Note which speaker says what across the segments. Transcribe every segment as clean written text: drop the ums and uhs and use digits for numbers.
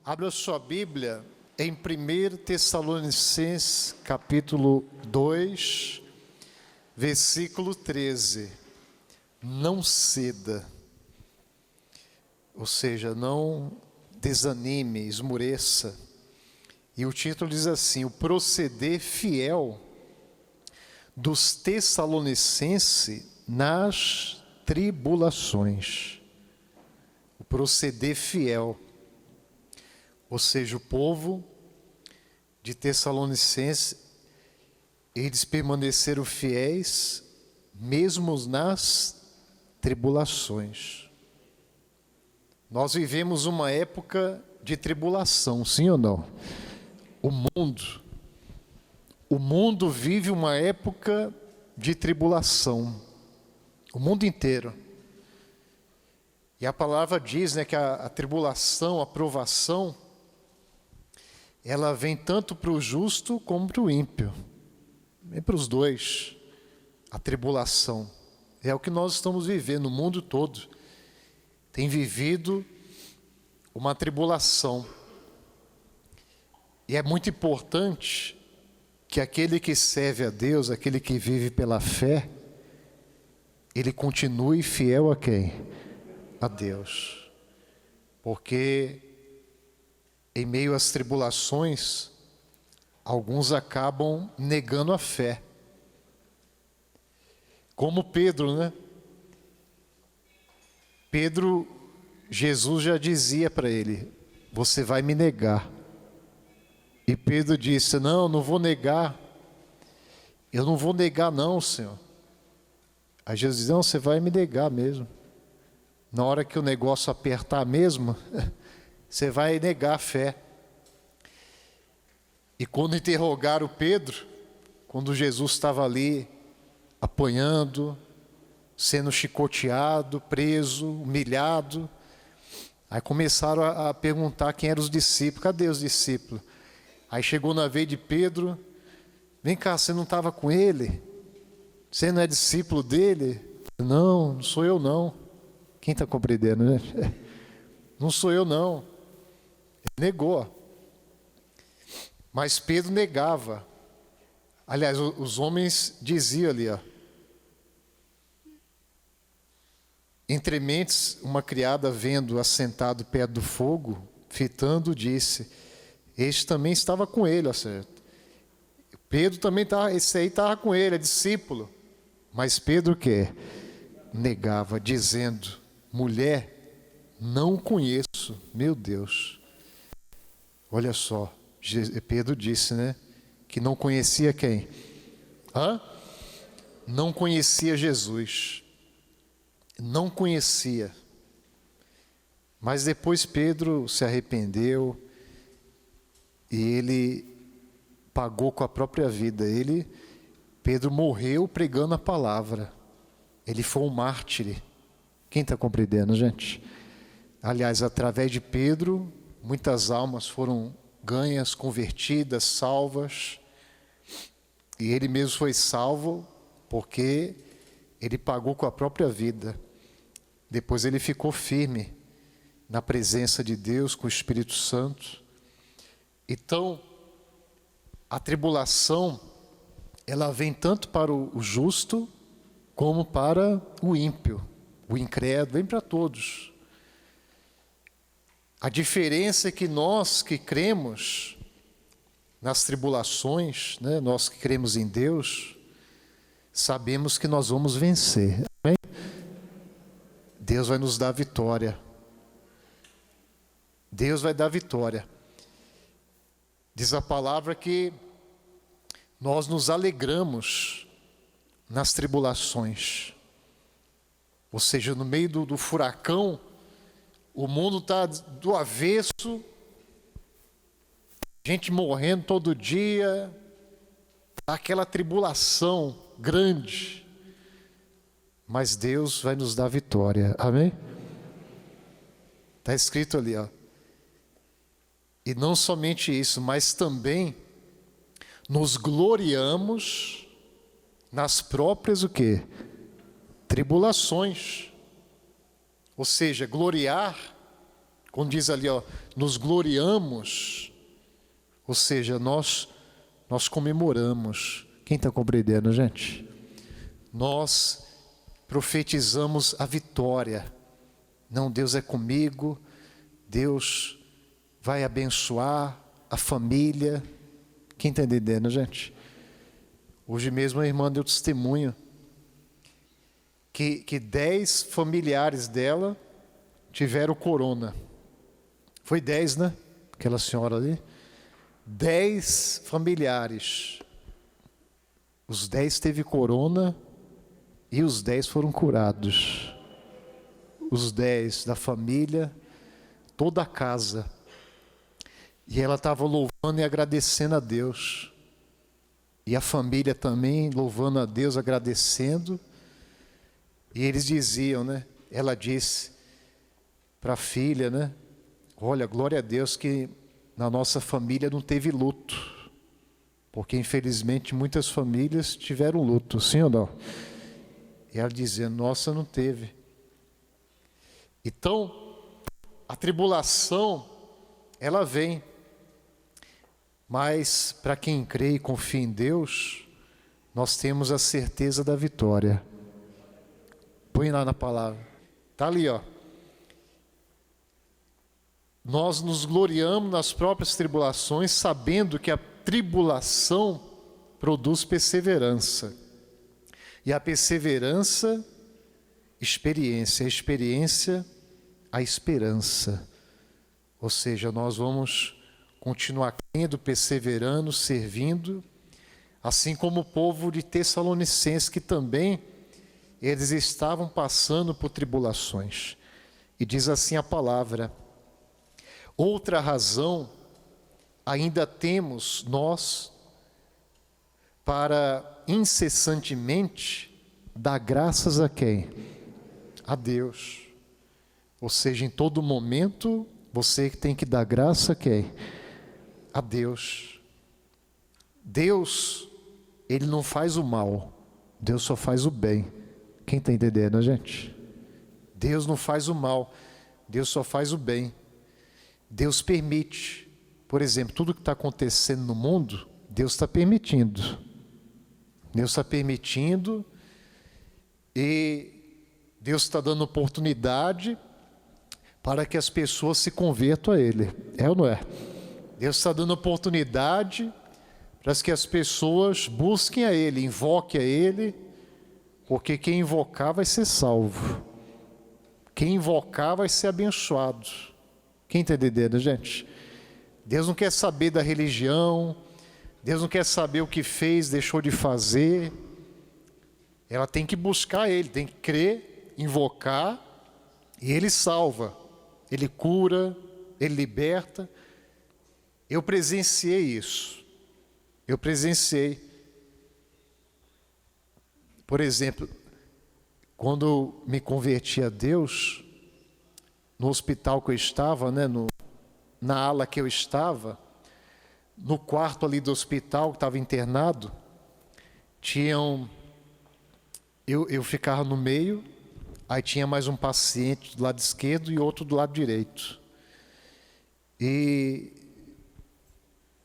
Speaker 1: Abra sua Bíblia em 1 Tessalonicenses, capítulo 2, versículo 13. Não ceda, ou seja, não desanime, esmoreça. E o título diz assim: o proceder fiel dos Tessalonicenses nas tribulações. O proceder fiel. Ou seja, o povo de Tessalonicenses, eles permaneceram fiéis mesmo nas tribulações. Nós vivemos uma época de tribulação, sim ou não? O mundo vive uma época de tribulação, o mundo inteiro. E a palavra diz, que a tribulação, a provação, ela vem tanto para o justo como para o ímpio. Vem para os dois. A tribulação é o que nós estamos vivendo, o mundo todo tem vivido uma tribulação. E é muito importante que aquele que serve a Deus, aquele que vive pela fé, ele continue fiel a quem? A Deus. Porque em meio às tribulações, alguns acabam negando a fé. Como Pedro, Pedro, Jesus já dizia para ele: você vai me negar. E Pedro disse: não vou negar. Eu não vou negar não, Senhor. Aí Jesus disse: não, você vai me negar mesmo. Na hora que o negócio apertar mesmo, você vai negar a fé. E quando interrogaram Pedro, quando Jesus estava ali apanhando, sendo chicoteado, preso, humilhado, aí começaram a perguntar quem eram os discípulos. Cadê os discípulos? Aí chegou na vez de Pedro: vem cá, você não estava com ele? Você não é discípulo dele? Não sou eu não. Quem está compreendendo, né? Não sou eu não. Ele negou. Mas Pedro negava. Aliás, os homens diziam ali, Entre mentes, uma criada vendo assentado perto do fogo, fitando, disse: este também estava com ele, certo? Pedro também estava, esse aí estava com ele, é discípulo. Mas Pedro o quê? Negava, dizendo: mulher, não conheço. Meu Deus. Olha só, Pedro disse, que não conhecia quem? Não conhecia Jesus. Não conhecia. Mas depois Pedro se arrependeu e ele pagou com a própria vida. Pedro morreu pregando a palavra. Ele foi um mártir. Quem está compreendendo, gente? Aliás, através de Pedro, muitas almas foram ganhas, convertidas, salvas. E ele mesmo foi salvo porque ele pagou com a própria vida. Depois ele ficou firme na presença de Deus, com o Espírito Santo. Então, a tribulação, ela vem tanto para o justo como para o ímpio, o incrédulo, vem para todos. A diferença é que nós que cremos nas tribulações, nós que cremos em Deus, sabemos que nós vamos vencer. Amém? Deus vai nos dar vitória. Deus vai dar vitória. Diz a palavra que nós nos alegramos nas tribulações. Ou seja, no meio do furacão, o mundo está do avesso, gente morrendo todo dia, aquela tribulação grande. Mas Deus vai nos dar vitória. Amém? Está escrito ali, E não somente isso, mas também nos gloriamos nas próprias o quê? Tribulações. Ou seja, gloriar Quando diz ali, ó, nos gloriamos, ou seja, nós comemoramos. Quem está compreendendo, gente? Nós profetizamos a vitória. Não, Deus é comigo, Deus vai abençoar a família. Quem está entendendo, gente? Hoje mesmo a irmã deu testemunho que 10 familiares dela tiveram corona. Foi 10, né? Aquela senhora ali. 10 familiares. Os 10 teve corona e os 10 foram curados. Os 10 da família, toda a casa. E ela estava louvando e agradecendo a Deus. E a família também louvando a Deus, agradecendo. E eles diziam, né? Ela disse para a filha, né? Olha, glória a Deus que na nossa família não teve luto. Porque infelizmente muitas famílias tiveram luto, sim ou não? E ela dizia, nossa, não teve. Então, a tribulação, ela vem. Mas para quem crê e confia em Deus, nós temos a certeza da vitória. Põe lá na palavra. Está ali, ó. Nós nos gloriamos nas próprias tribulações, sabendo que a tribulação produz perseverança. E a perseverança, experiência. A experiência, a esperança. Ou seja, nós vamos continuar crendo, perseverando, servindo, assim como o povo de Tessalonicenses, que também eles estavam passando por tribulações. E diz assim a palavra: outra razão ainda temos nós para incessantemente dar graças a quem? A Deus. Ou seja, em todo momento, você tem que dar graça a quem? A Deus. Deus, Ele não faz o mal, Deus só faz o bem. Quem está entendendo, gente? Deus não faz o mal, Deus só faz o bem. Deus permite, por exemplo, tudo que está acontecendo no mundo, Deus está permitindo. Deus está permitindo e Deus está dando oportunidade para que as pessoas se convertam a Ele. É ou não é? Deus está dando oportunidade para que as pessoas busquem a Ele, invoquem a Ele, porque quem invocar vai ser salvo. Quem invocar vai ser abençoado. Quem está entendendo, gente? Deus não quer saber da religião, Deus não quer saber o que fez, deixou de fazer. Ela tem que buscar Ele, tem que crer, invocar, e Ele salva, Ele cura, Ele liberta. Eu presenciei isso. Eu presenciei. Por exemplo, quando me converti a Deus, no hospital que eu estava, né, na ala que eu estava, no quarto ali do hospital que estava internado, eu ficava no meio, aí tinha mais um paciente do lado esquerdo e outro do lado direito. E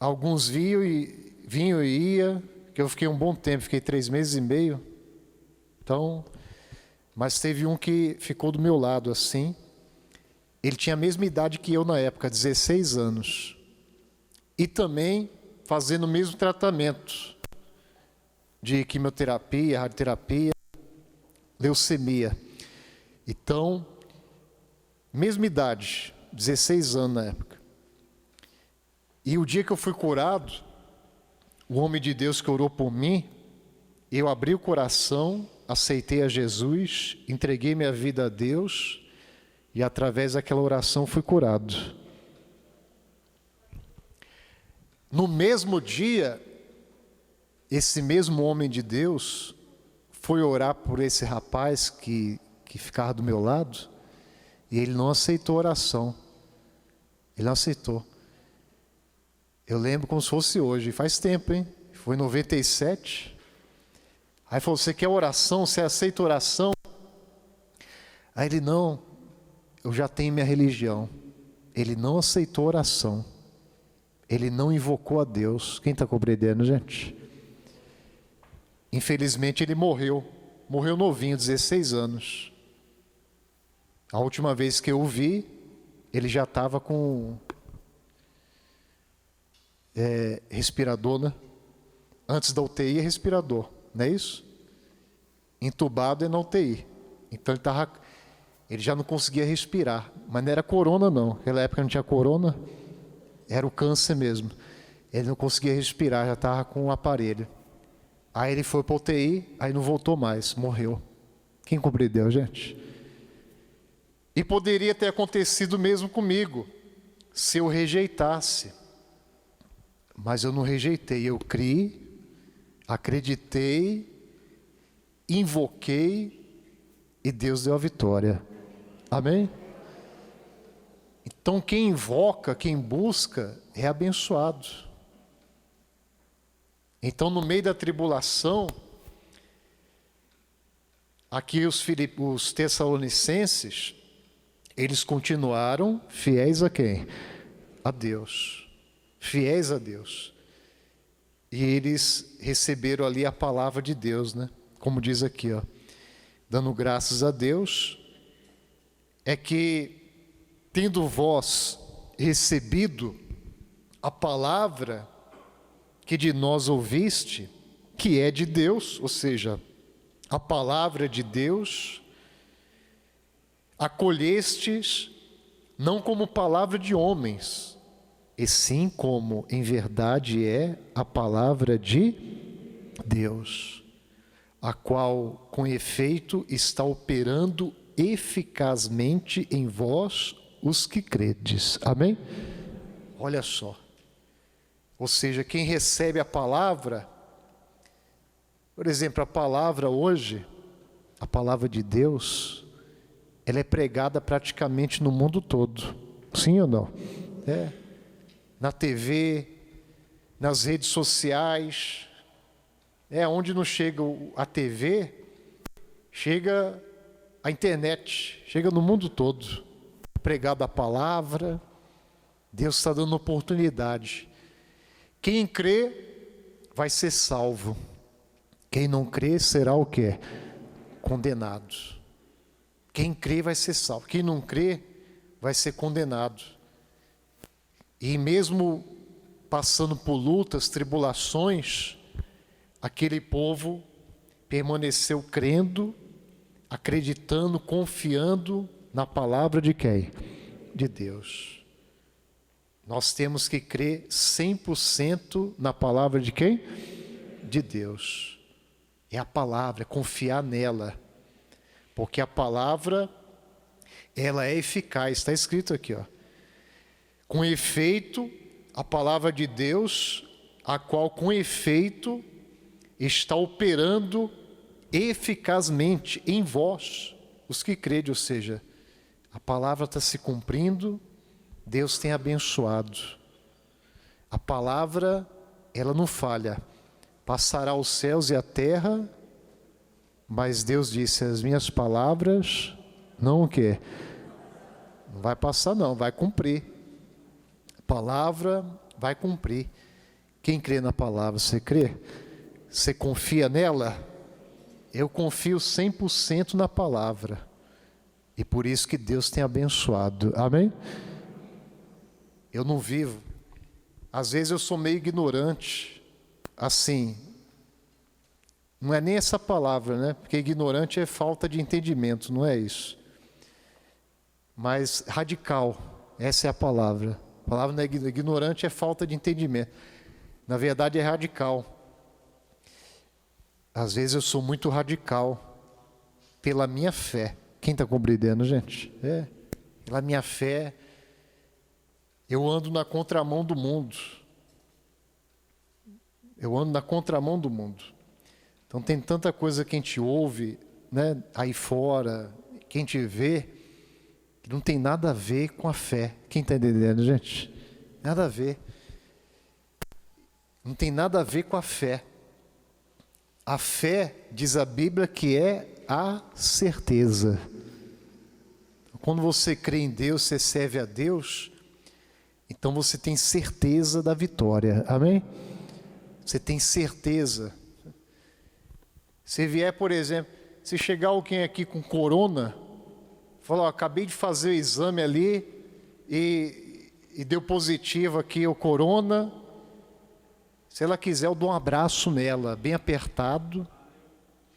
Speaker 1: alguns vinham e iam, que eu fiquei um bom tempo, fiquei 3 meses e meio. Então, mas teve um que ficou do meu lado assim. Ele tinha a mesma idade que eu na época, 16 anos. E também fazendo o mesmo tratamento de quimioterapia, radioterapia, leucemia. Então, mesma idade, 16 anos na época. E o dia que eu fui curado, o homem de Deus que orou por mim, eu abri o coração, aceitei a Jesus, entreguei minha vida a Deus e através daquela oração fui curado. No mesmo dia, esse mesmo homem de Deus foi orar por esse rapaz que ficava do meu lado e ele não aceitou a oração. Ele não aceitou. Eu lembro como se fosse hoje, faz tempo, hein? Foi em 97. Aí falou, você quer oração? Você aceita oração? Aí ele, não, eu já tenho minha religião. ele não aceitou oração, ele não invocou a Deus. Quem está compreendendo, gente? Infelizmente ele morreu novinho, 16 anos. A última vez que eu o vi, ele já estava com respirador, né? Antes da UTI é respirador, não é isso? Entubado é na UTI. Então ele já não conseguia respirar, mas não era corona não. Naquela época não tinha corona, era o câncer mesmo. Ele não conseguia respirar, já estava com o aparelho. Aí ele foi para a UTI, aí não voltou mais, morreu. Quem compreendeu, gente? E poderia ter acontecido mesmo comigo, se eu rejeitasse. Mas eu não rejeitei, eu criei, acreditei, invoquei e Deus deu a vitória. Amém? Então quem invoca, quem busca, é abençoado. Então no meio da tribulação, aqui os tessalonicenses, eles continuaram fiéis a quem? A Deus. Fiéis a Deus. E eles receberam ali a palavra de Deus, né? Como diz aqui, ó. Dando graças a Deus, é que, tendo vós recebido a palavra que de nós ouviste, que é de Deus, ou seja, a palavra de Deus, acolhestes não como palavra de homens, e sim como em verdade é a palavra de Deus, a qual com efeito está operando eficazmente em vós os que credes. Amém? Olha só. Ou seja, quem recebe a palavra, por exemplo, a palavra hoje, a palavra de Deus, ela é pregada praticamente no mundo todo. Sim ou não? Na TV, nas redes sociais, onde não chega a TV, chega a internet, chega no mundo todo. Pregada a palavra, Deus está dando oportunidade. Quem crê vai ser salvo. Quem não crê será o quê? Condenado. Quem crê vai ser salvo. Quem não crê vai ser condenado. E mesmo passando por lutas, tribulações, aquele povo permaneceu crendo, acreditando, confiando na palavra de quem? De Deus. Nós temos que crer 100% na palavra de quem? De Deus. É a palavra, é confiar nela. Porque a palavra, ela é eficaz. Está escrito aqui, ó. Com efeito, a palavra de Deus, a qual com efeito está operando eficazmente em vós, os que crede, ou seja, a palavra está se cumprindo, Deus tem abençoado. A palavra, ela não falha. Passará os céus e a terra, mas Deus disse, as minhas palavras, não o quê? Não vai passar não, vai cumprir. A palavra vai cumprir. Quem crê na palavra, você crê? Você confia nela? Eu confio 100% na palavra. E por isso que Deus tem abençoado. Amém? Eu não vivo. Às vezes eu sou meio ignorante. Assim, não é nem essa palavra, né? Porque ignorante é falta de entendimento, não é isso. Mas radical, essa é a palavra. A palavra não é ignorante, é falta de entendimento. Na verdade é radical. Às vezes eu sou muito radical pela minha fé. Quem está compreendendo, gente? Pela minha fé, eu ando na contramão do mundo. Eu ando na contramão do mundo. Então tem tanta coisa que a gente ouve, né, aí fora, que a gente vê, que não tem nada a ver com a fé. Quem está entendendo, gente? Nada a ver. Não tem nada a ver com a fé. A fé, diz a Bíblia, que é a certeza. Quando você crê em Deus, você serve a Deus, Então você tem certeza da vitória, amém? Você tem certeza. Se vier, por exemplo, se chegar alguém aqui com corona, falar, acabei de fazer o exame ali e deu positivo aqui o corona, se ela quiser eu dou um abraço nela, bem apertado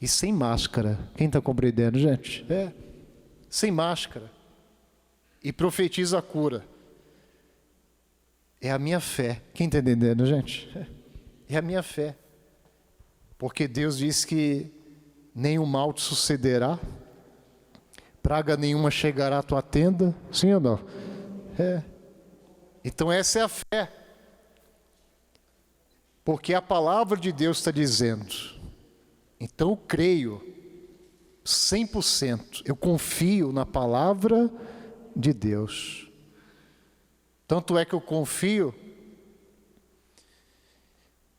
Speaker 1: e sem máscara. Quem está compreendendo, gente? Sem máscara. E profetiza a cura. É a minha fé. Quem está entendendo, gente? É a minha fé. Porque Deus diz que nenhum mal te sucederá, praga nenhuma chegará à tua tenda. Sim ou não? Então essa é a fé. Porque a palavra de Deus está dizendo. Então eu creio 100%. Eu confio na palavra de Deus. Tanto é que eu confio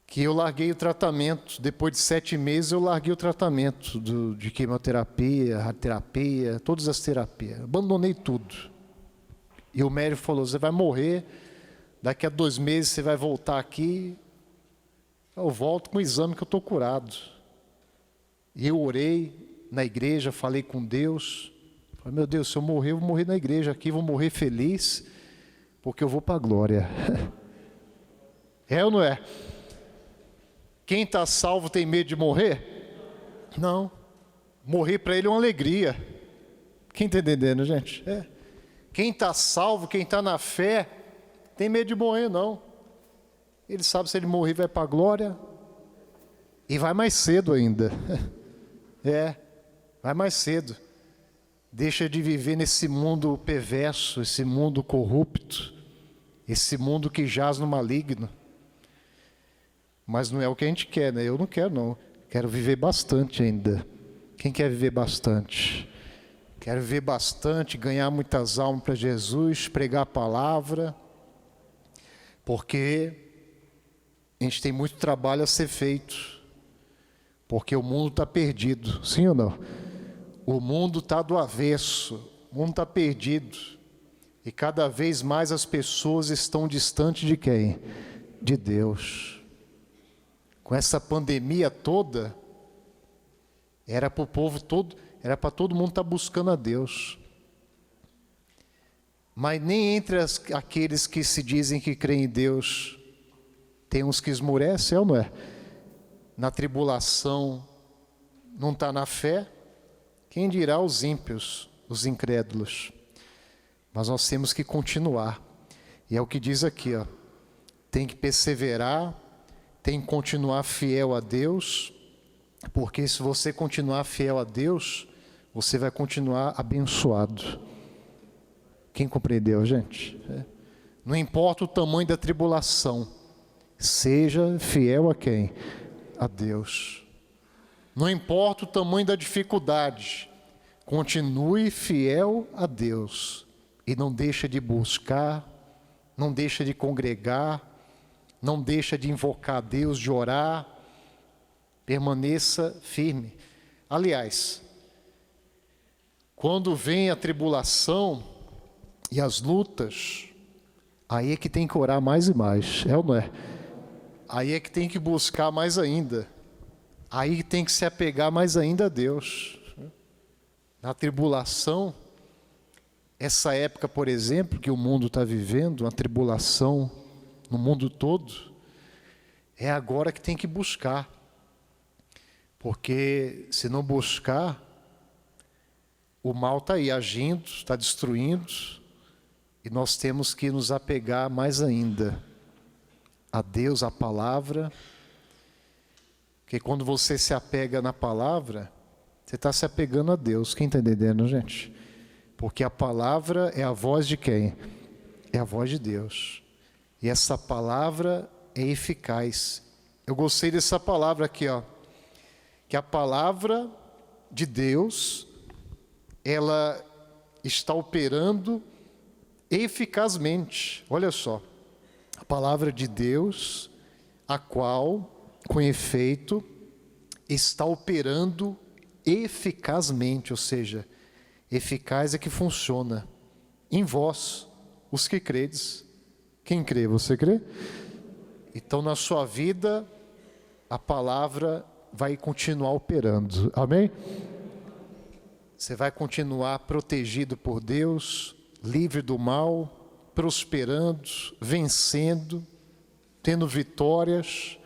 Speaker 1: que eu larguei o tratamento. Depois de 7 meses eu larguei o tratamento de quimioterapia, radioterapia, todas as terapias. Abandonei tudo. E o médico falou, você vai morrer, daqui a 2 meses você vai voltar aqui. Eu volto com o exame que eu estou curado. E eu orei na igreja, falei com Deus. Falei, meu Deus, se eu morrer, eu vou morrer na igreja aqui, vou morrer feliz, porque eu vou para a glória. É ou não é? Quem está salvo tem medo de morrer? Não. Morrer para ele é uma alegria. Quem está entendendo, gente? Quem está salvo, quem está na fé, tem medo de morrer, não. Ele sabe se ele morrer vai para a glória. E vai mais cedo ainda. Vai mais cedo. Deixa de viver nesse mundo perverso, esse mundo corrupto, esse mundo que jaz no maligno. Mas não é o que a gente quer, né? Eu não quero, não. Quero viver bastante ainda. Quem quer viver bastante? Quero viver bastante, ganhar muitas almas para Jesus, pregar a palavra. Porque a gente tem muito trabalho a ser feito. Porque o mundo está perdido. Sim ou não? O mundo está do avesso. O mundo está perdido. E cada vez mais as pessoas estão distantes de quem? De Deus. Com essa pandemia toda, era para o povo todo, era para todo mundo estar buscando a Deus. Mas nem entre aqueles que se dizem que creem em Deus, tem uns que esmorecem, ou não é? Na tribulação, não está na fé, quem dirá os ímpios, os incrédulos? Mas nós temos que continuar. E é o que diz aqui, ó. Tem que perseverar, tem que continuar fiel a Deus, porque se você continuar fiel a Deus, você vai continuar abençoado. Quem compreendeu, gente? Não importa o tamanho da tribulação, seja fiel a quem? A Deus. Não importa o tamanho da dificuldade, continue fiel a Deus. E não deixa de buscar, não deixa de congregar, não deixa de invocar a Deus, de orar, permaneça firme. Aliás, quando vem a tribulação e as lutas, aí é que tem que orar mais e mais, é ou não é? Aí é que tem que buscar mais ainda, aí tem que se apegar mais ainda a Deus. Na tribulação, essa época, por exemplo, que o mundo está vivendo, uma tribulação no mundo todo, é agora que tem que buscar. Porque se não buscar, o mal está aí agindo, está destruindo, e nós temos que nos apegar mais ainda a Deus, a palavra. Porque quando você se apega na palavra, você está se apegando a Deus. Quem está entendendo, gente? Porque a palavra é a voz de quem? É a voz de Deus. E essa palavra é eficaz. Eu gostei dessa palavra aqui, ó. Que a palavra de Deus, ela está operando eficazmente. Olha só. A palavra de Deus, a qual, com efeito, está operando eficazmente. Ou seja, eficaz é que funciona em vós, os que credes. Quem crê? Você crê? Então, na sua vida, a palavra vai continuar operando. Amém? Você vai continuar protegido por Deus, livre do mal, prosperando, vencendo, tendo vitórias,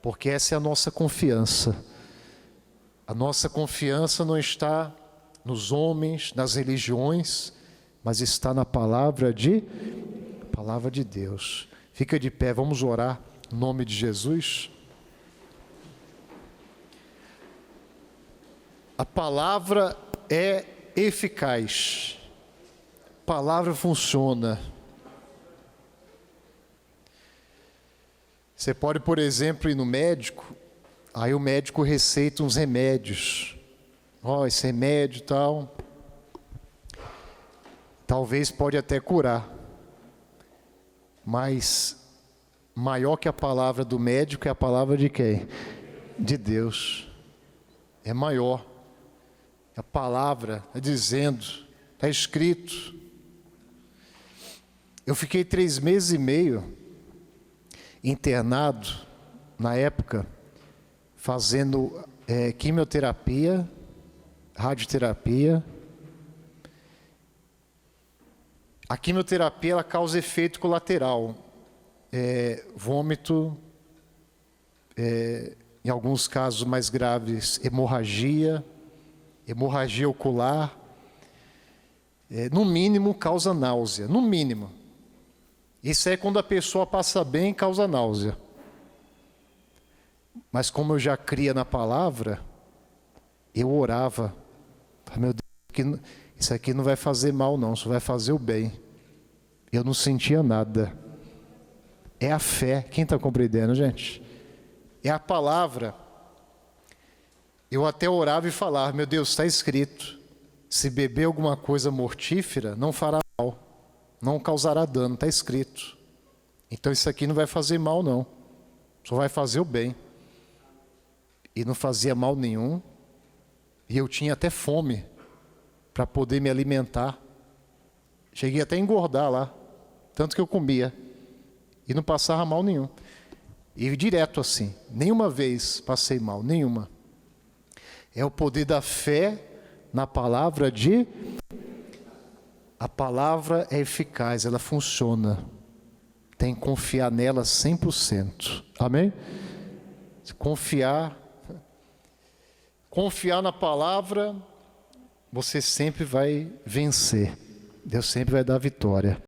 Speaker 1: porque essa é a nossa confiança. A nossa confiança não está nos homens, nas religiões, mas está na palavra de Deus. Fica de pé, vamos orar em nome de Jesus. A palavra é eficaz. A palavra funciona. Você pode, por exemplo, ir no médico, aí o médico receita uns remédios. Esse remédio e tal, talvez pode até curar. Mas maior que a palavra do médico é a palavra de quem? De Deus. É maior. A palavra está dizendo, está escrito. Eu fiquei 3 meses e meio internado, na época, fazendo quimioterapia, radioterapia. A quimioterapia ela causa efeito colateral, vômito, em alguns casos mais graves, hemorragia ocular, no mínimo causa náusea, no mínimo. Isso é quando a pessoa passa bem, causa náusea. Mas como eu já cria na palavra, eu orava, meu Deus, isso aqui não vai fazer mal não, isso vai fazer o bem. Eu não sentia nada. É a fé, quem está compreendendo, gente? É a palavra. Eu até orava e falava, meu Deus, está escrito, se beber alguma coisa mortífera, não fará mal, não causará dano, está escrito. Então isso aqui não vai fazer mal não, só vai fazer o bem. E não fazia mal nenhum, e eu tinha até fome para poder me alimentar. Cheguei até a engordar lá, tanto que eu comia, e não passava mal nenhum. E direto assim, nenhuma vez passei mal, nenhuma. É o poder da fé na palavra de... A palavra é eficaz, ela funciona. Tem que confiar nela 100%. Amém? Confiar na palavra, você sempre vai vencer. Deus sempre vai dar vitória.